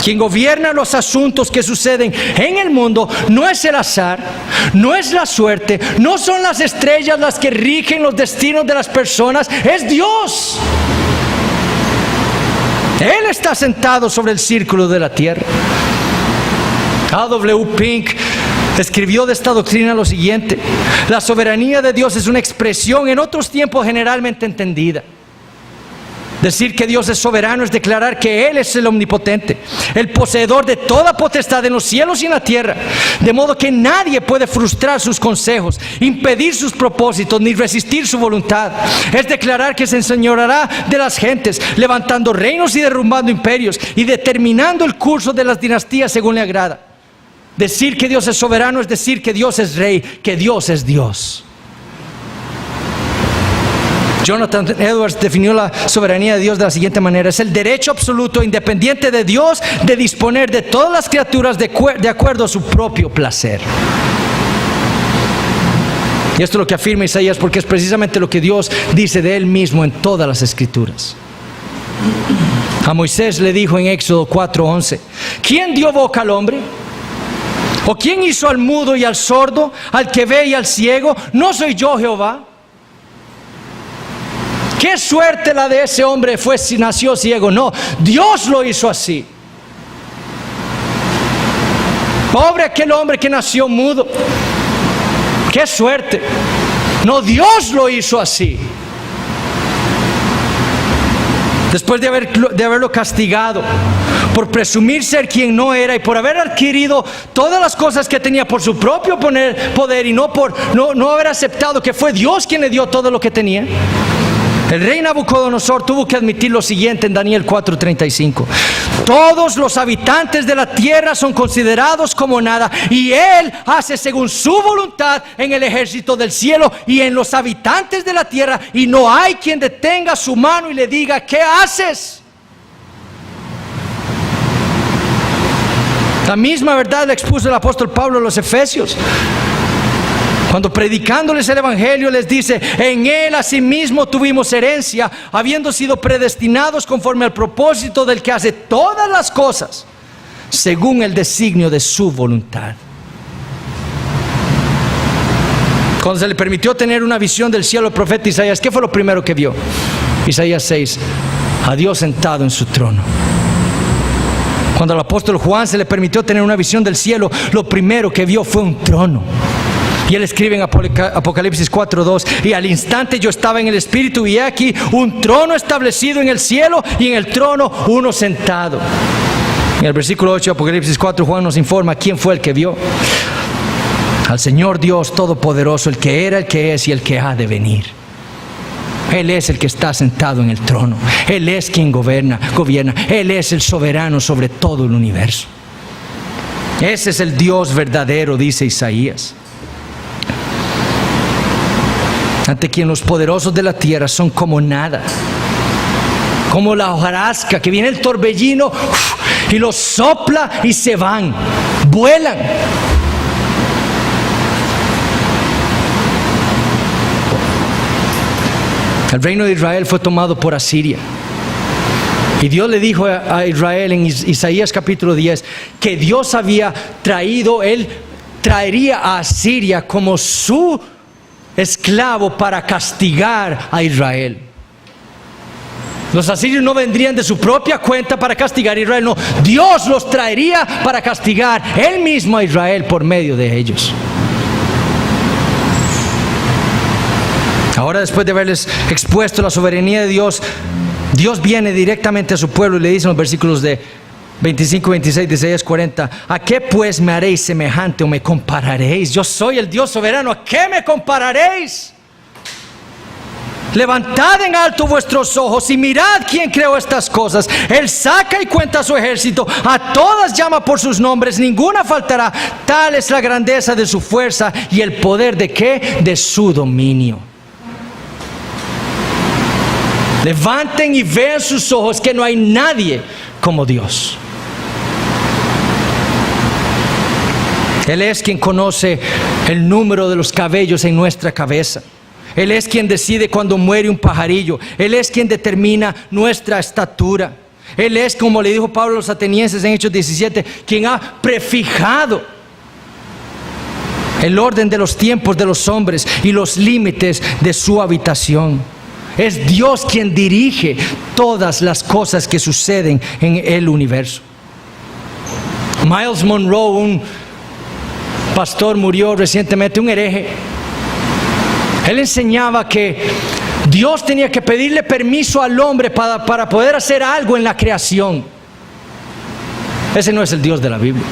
Quien gobierna los asuntos que suceden en el mundo no es el azar, no es la suerte, no son las estrellas las que rigen los destinos de las personas, es Dios. Él está sentado sobre el círculo de la tierra. A.W. Pink escribió de esta doctrina lo siguiente: la soberanía de Dios es una expresión en otros tiempos generalmente entendida. Decir que Dios es soberano es declarar que Él es el omnipotente, el poseedor de toda potestad en los cielos y en la tierra, de modo que nadie puede frustrar sus consejos, impedir sus propósitos, ni resistir su voluntad. Es declarar que se enseñoreará de las gentes, levantando reinos y derrumbando imperios, y determinando el curso de las dinastías según le agrada. Decir que Dios es soberano es decir que Dios es rey, que Dios es Dios. Jonathan Edwards definió la soberanía de Dios de la siguiente manera: es el derecho absoluto e independiente de Dios de disponer de todas las criaturas de acuerdo a su propio placer. Y esto es lo que afirma Isaías, porque es precisamente lo que Dios dice de Él mismo en todas las Escrituras. A Moisés le dijo en Éxodo 4:11: ¿quién dio boca al hombre? ¿O quién hizo al mudo y al sordo, al que ve y al ciego? ¿No soy yo Jehová? ¿Qué suerte la de ese hombre fue si nació ciego? No, Dios lo hizo así. Pobre aquel hombre que nació mudo. ¡Qué suerte! No, Dios lo hizo así. después de haberlo castigado por presumir ser quien no era y por haber adquirido todas las cosas que tenía por su propio poder y no haber aceptado que fue Dios quien le dio todo lo que tenía, el rey Nabucodonosor tuvo que admitir lo siguiente en Daniel 4:35: todos los habitantes de la tierra son considerados como nada, y Él hace según su voluntad en el ejército del cielo y en los habitantes de la tierra, y no hay quien detenga su mano y le diga: ¿qué haces? La misma verdad la expuso el apóstol Pablo a los Efesios, cuando predicándoles el evangelio les dice: en Él asimismo tuvimos herencia, habiendo sido predestinados conforme al propósito del que hace todas las cosas según el designio de su voluntad. Cuando se le permitió tener una visión del cielo al profeta Isaías, ¿qué fue lo primero que vio? Isaías 6: a Dios sentado en su trono. Cuando al apóstol Juan se le permitió tener una visión del cielo, lo primero que vio fue un trono. Y él escribe en Apocalipsis 4:2: y al instante yo estaba en el Espíritu, y he aquí un trono establecido en el cielo, y en el trono uno sentado. En el versículo 8 de Apocalipsis 4, Juan nos informa quién fue el que vio: al Señor Dios Todopoderoso, el que era, el que es y el que ha de venir. Él es el que está sentado en el trono. Él es quien gobierna. Él es el soberano sobre todo el universo. Ese es el Dios verdadero, dice Isaías, ante quien los poderosos de la tierra son como nada, como la hojarasca que viene el torbellino y los sopla y se van, vuelan. El reino de Israel fue tomado por Asiria, y Dios le dijo a Israel en Isaías capítulo 10 que Dios había traído, Él traería a Asiria como su esclavo para castigar a Israel. Los asirios no vendrían de su propia cuenta para castigar a Israel, no, Dios los traería para castigar Él mismo a Israel por medio de ellos. Ahora, después de haberles expuesto la soberanía de Dios, Dios viene directamente a su pueblo y le dice en los versículos de 25 y 26 de Isaías 40: ¿a qué pues me haréis semejante o me compararéis? Yo soy el Dios soberano, ¿a qué me compararéis? Levantad en alto vuestros ojos y mirad quién creó estas cosas. Él saca y cuenta su ejército, a todas llama por sus nombres, ninguna faltará. Tal es la grandeza de su fuerza y el poder de ¿qué? De su dominio. Levanten y vean sus ojos que no hay nadie como Dios. Él es quien conoce el número de los cabellos en nuestra cabeza. Él es quien decide cuando muere un pajarillo. Él es quien determina nuestra estatura. Él es, como le dijo Pablo a los atenienses en Hechos 17, quien ha prefijado el orden de los tiempos de los hombres y los límites de su habitación. Es Dios quien dirige todas las cosas que suceden en el universo. Miles Monroe, un pastor, murió recientemente, un hereje. Él enseñaba que Dios tenía que pedirle permiso al hombre para poder hacer algo en la creación. Ese no es el Dios de la Biblia.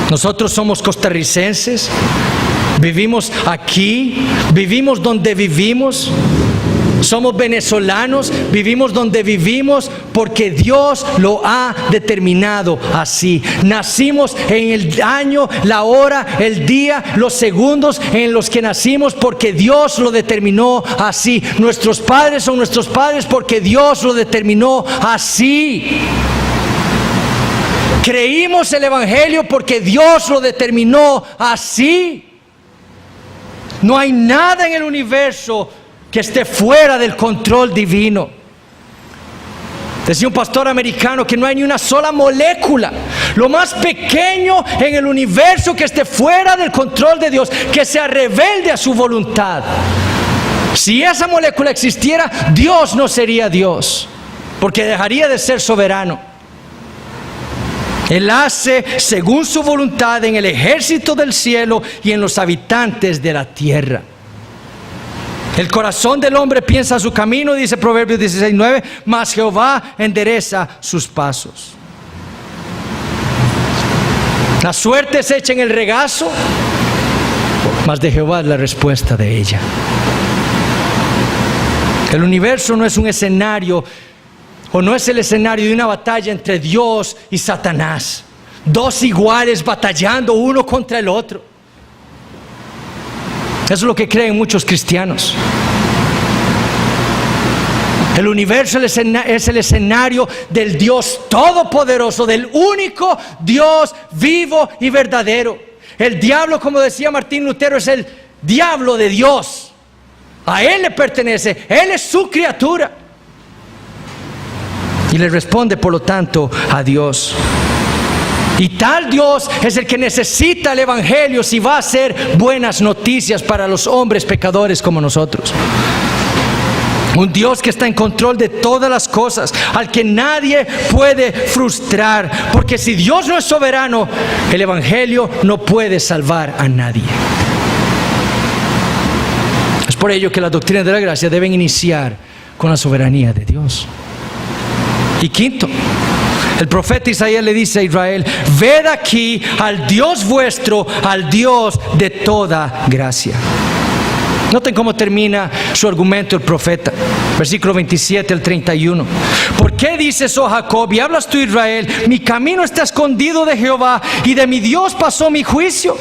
Nosotros somos costarricenses, vivimos aquí, vivimos donde vivimos. Somos venezolanos, vivimos donde vivimos porque Dios lo ha determinado así. Nacimos en el año, la hora, el día, los segundos en los que nacimos porque Dios lo determinó así. Nuestros padres son nuestros padres porque Dios lo determinó así. Creímos el evangelio porque Dios lo determinó así. No hay nada en el universo que esté fuera del control divino. Decía un pastor americano que no hay ni una sola molécula, lo más pequeño en el universo, que esté fuera del control de Dios, que sea rebelde a su voluntad. Si esa molécula existiera, Dios no sería Dios, porque dejaría de ser soberano. Él hace según su voluntad en el ejército del cielo y en los habitantes de la tierra. El corazón del hombre piensa su camino, dice Proverbios 16:9, mas Jehová endereza sus pasos. La suerte se echa en el regazo, mas de Jehová es la respuesta de ella. El universo no es un escenario, o no es el escenario de una batalla entre Dios y Satanás. Dos iguales batallando uno contra el otro. Eso es lo que creen muchos cristianos. El universo es el escenario del Dios todopoderoso, del único Dios vivo y verdadero. El diablo, como decía Martín Lutero, es el diablo de Dios. A Él le pertenece, Él es su criatura. Y le responde, por lo tanto, a Dios. Y tal Dios es el que necesita el Evangelio si va a hacer buenas noticias para los hombres pecadores como nosotros. Un Dios que está en control de todas las cosas, al que nadie puede frustrar, porque si Dios no es soberano, el Evangelio no puede salvar a nadie. Es por ello que las doctrinas de la gracia deben iniciar con la soberanía de Dios. Y quinto, el profeta Isaías le dice a Israel: ved aquí al Dios vuestro, al Dios de toda gracia. Noten cómo termina su argumento el profeta, versículo 27 al 31. ¿Por qué dices, oh Jacob, y hablas tú, Israel, mi camino está escondido de Jehová, y de mi Dios pasó mi juicio?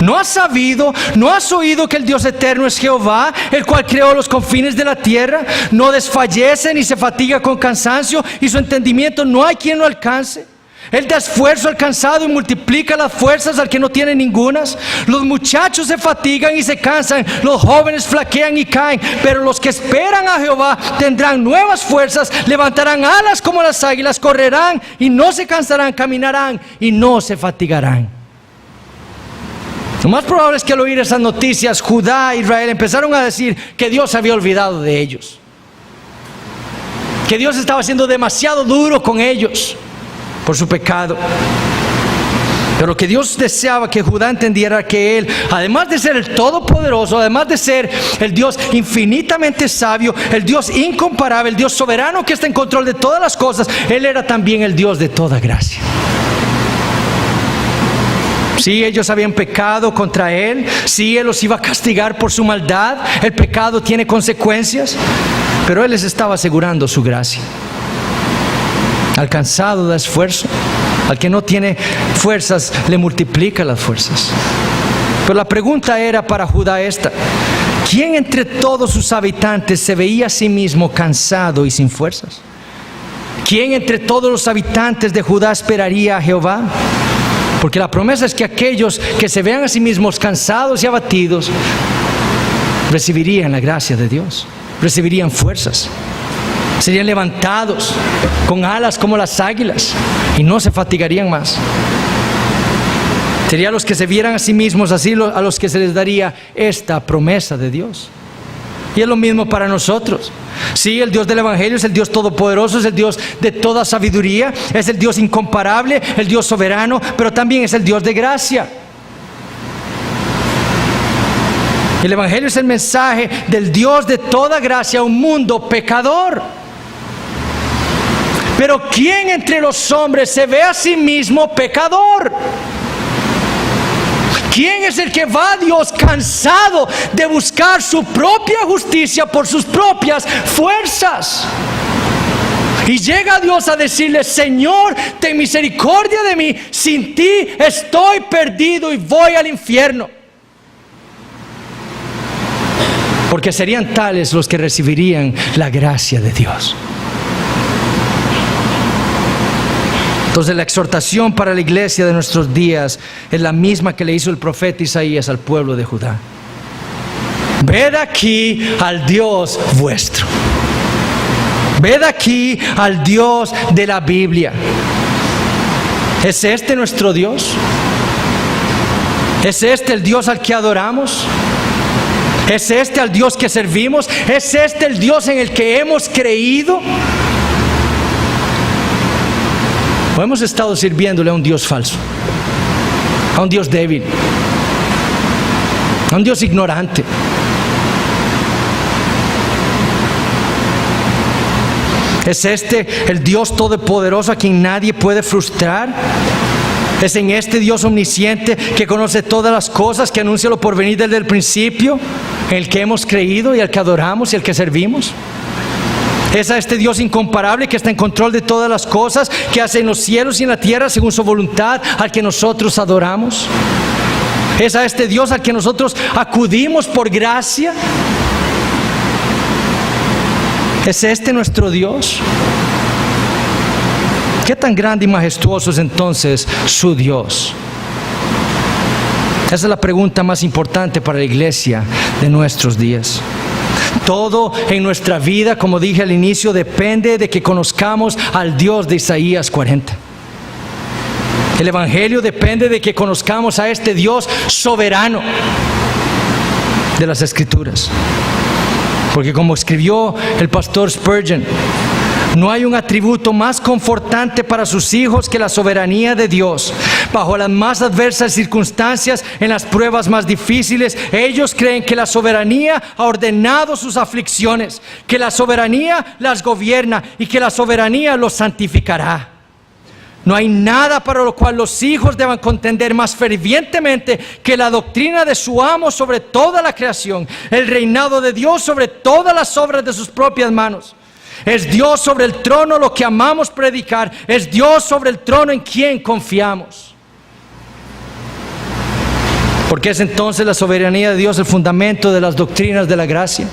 ¿No has sabido, no has oído que el Dios eterno es Jehová, el cual creó los confines de la tierra? No desfallece ni se fatiga con cansancio, y su entendimiento no hay quien lo alcance. Él da esfuerzo al cansado y multiplica las fuerzas al que no tiene ningunas. Los muchachos se fatigan y se cansan, los jóvenes flaquean y caen, pero los que esperan a Jehová tendrán nuevas fuerzas, levantarán alas como las águilas, correrán y no se cansarán, caminarán y no se fatigarán. Lo más probable es que al oír esas noticias, Judá e Israel empezaron a decir que Dios se había olvidado de ellos, que Dios estaba siendo demasiado duro con ellos por su pecado. Pero lo que Dios deseaba que Judá entendiera que Él, además de ser el Todopoderoso, además de ser el Dios infinitamente sabio, el Dios incomparable, el Dios soberano que está en control de todas las cosas, Él era también el Dios de toda gracia. Sí, ellos habían pecado contra Él, sí, Él los iba a castigar por su maldad, el pecado tiene consecuencias, pero Él les estaba asegurando su gracia. Al cansado da esfuerzo, al que no tiene fuerzas le multiplica las fuerzas. Pero la pregunta era para Judá esta: ¿quién entre todos sus habitantes se veía a sí mismo cansado y sin fuerzas? ¿Quién entre todos los habitantes de Judá esperaría a Jehová? Porque la promesa es que aquellos que se vean a sí mismos cansados y abatidos recibirían la gracia de Dios, recibirían fuerzas, serían levantados con alas como las águilas y no se fatigarían más. Serían los que se vieran a sí mismos así a los que se les daría esta promesa de Dios. Y es lo mismo para nosotros. Sí, el Dios del Evangelio es el Dios todopoderoso, es el Dios de toda sabiduría, es el Dios incomparable, el Dios soberano, pero también es el Dios de gracia. El Evangelio es el mensaje del Dios de toda gracia a un mundo pecador. Pero ¿quién entre los hombres se ve a sí mismo pecador? ¿Quién es el que va a Dios cansado de buscar su propia justicia por sus propias fuerzas? Y llega a Dios a decirle: Señor, ten misericordia de mí, sin ti estoy perdido y voy al infierno. Porque serían tales los que recibirían la gracia de Dios. Entonces la exhortación para la iglesia de nuestros días es la misma que le hizo el profeta Isaías al pueblo de Judá: ved aquí al Dios vuestro, ved aquí al Dios de la Biblia. ¿Es este nuestro Dios? ¿Es este el Dios al que adoramos? ¿Es este al Dios que servimos? ¿Es este el Dios en el que hemos creído? ¿O hemos estado sirviéndole a un Dios falso, a un Dios débil, a un Dios ignorante, ¿Es este el Dios todopoderoso a quien nadie puede frustrar? ¿Es en este Dios omnisciente que conoce todas las cosas, que anuncia lo porvenir desde el principio, en el que hemos creído y al que adoramos y al que servimos? ¿Es a este Dios incomparable que está en control de todas las cosas, que hace en los cielos y en la tierra según su voluntad, al que nosotros adoramos? ¿Es a este Dios al que nosotros acudimos por gracia? ¿Es este nuestro Dios? ¿Qué tan grande y majestuoso es entonces su Dios? Esa es la pregunta más importante para la iglesia de nuestros días. Todo en nuestra vida, como dije al inicio, depende de que conozcamos al Dios de Isaías 40. El Evangelio depende de que conozcamos a este Dios soberano de las Escrituras. Porque como escribió el pastor Spurgeon, no hay un atributo más confortante para sus hijos que la soberanía de Dios. Bajo las más adversas circunstancias, en las pruebas más difíciles, ellos creen que la soberanía ha ordenado sus aflicciones, que la soberanía las gobierna y que la soberanía los santificará. No hay nada para lo cual los hijos deban contender más fervientemente que la doctrina de su amo sobre toda la creación, el reinado de Dios sobre todas las obras de sus propias manos. Es Dios sobre el trono lo que amamos predicar, es Dios sobre el trono en quien confiamos. Porque es entonces la soberanía de Dios el fundamento de las doctrinas de la gracia.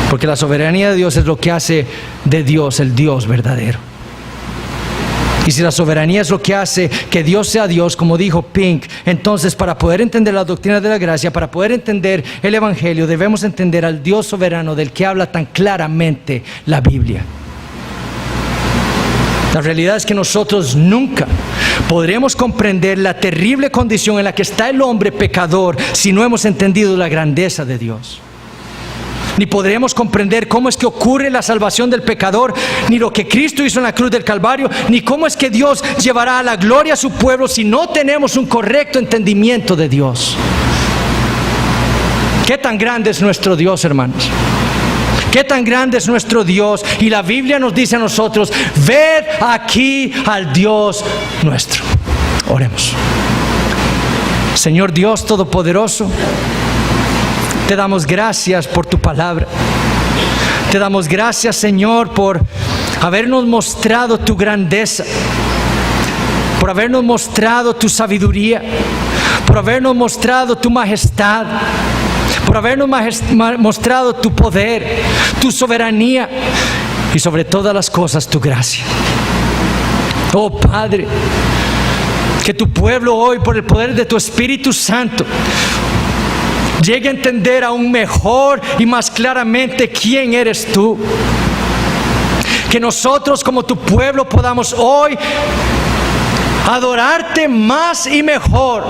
Porque la soberanía de Dios es lo que hace de Dios el Dios verdadero. Y si la soberanía es lo que hace que Dios sea Dios, como dijo Pink, entonces para poder entender la doctrina de la gracia, para poder entender el Evangelio, debemos entender al Dios soberano del que habla tan claramente la Biblia. La realidad es que nosotros nunca podremos comprender la terrible condición en la que está el hombre pecador si no hemos entendido la grandeza de Dios. Ni podremos comprender cómo es que ocurre la salvación del pecador, ni lo que Cristo hizo en la cruz del Calvario, ni cómo es que Dios llevará a la gloria a su pueblo si no tenemos un correcto entendimiento de Dios. ¿Qué tan grande es nuestro Dios, hermanos? ¿Qué tan grande es nuestro Dios? Y la Biblia nos dice a nosotros: ved aquí al Dios nuestro. Oremos. Señor Dios Todopoderoso, te damos gracias por tu palabra. Te damos gracias, Señor, por habernos mostrado tu grandeza, por habernos mostrado tu sabiduría, por habernos mostrado tu majestad, por habernos mostrado tu poder, tu soberanía y sobre todas las cosas tu gracia. Oh Padre, que tu pueblo hoy, por el poder de tu Espíritu Santo, llegue a entender aún mejor y más claramente quién eres tú. Que nosotros como tu pueblo podamos hoy adorarte más y mejor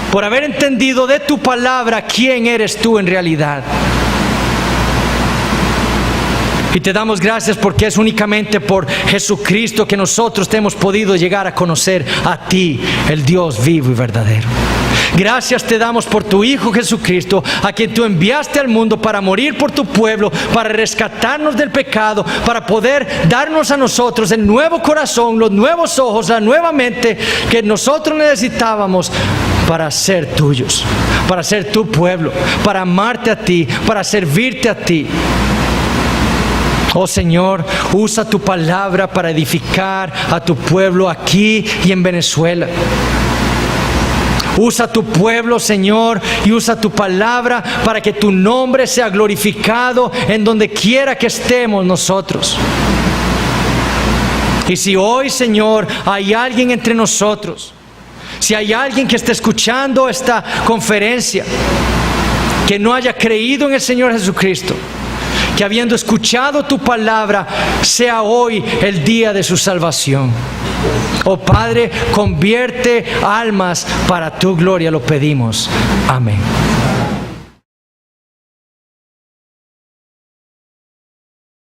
por haber entendido de tu palabra quién eres tú en realidad. Y te damos gracias porque es únicamente por Jesucristo que nosotros te hemos podido llegar a conocer a ti, el Dios vivo y verdadero. Gracias te damos por tu Hijo Jesucristo, a quien tú enviaste al mundo para morir por tu pueblo, para rescatarnos del pecado, para poder darnos a nosotros el nuevo corazón, los nuevos ojos, la nueva mente que nosotros necesitábamos para ser tuyos, para ser tu pueblo, para amarte a ti, para servirte a ti. Oh Señor, usa tu palabra para edificar a tu pueblo aquí y en Venezuela. Usa tu pueblo, Señor, y usa tu palabra para que tu nombre sea glorificado en donde quiera que estemos nosotros. Y si hoy, Señor, hay alguien entre nosotros, si hay alguien que esté escuchando esta conferencia, que no haya creído en el Señor Jesucristo, que habiendo escuchado tu palabra, sea hoy el día de su salvación. Oh Padre, convierte almas para tu gloria, lo pedimos. Amén.